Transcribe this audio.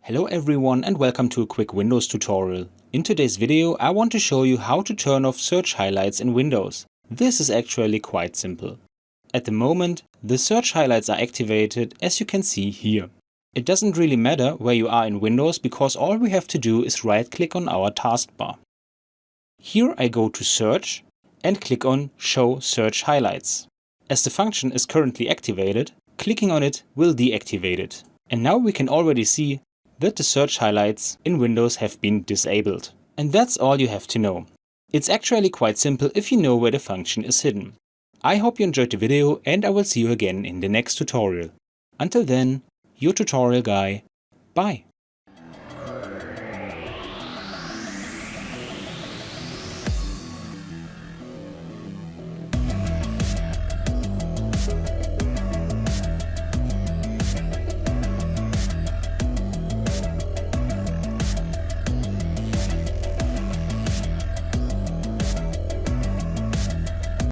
Hello everyone and welcome to a quick Windows tutorial. In today's video I want to show you how to turn off search highlights in Windows. This is actually quite simple. At the moment the search highlights are activated, as you can see here. It doesn't really matter where you are in Windows because all we have to do is right click on our taskbar. Here I go to Search and click on Show Search Highlights. As the function is currently activated, clicking on it will deactivate it. And now we can already see that the search highlights in Windows have been disabled. And that's all you have to know. It's actually quite simple if you know where the function is hidden. I hope you enjoyed the video and I will see you again in the next tutorial. Until then, your tutorial guy. Bye.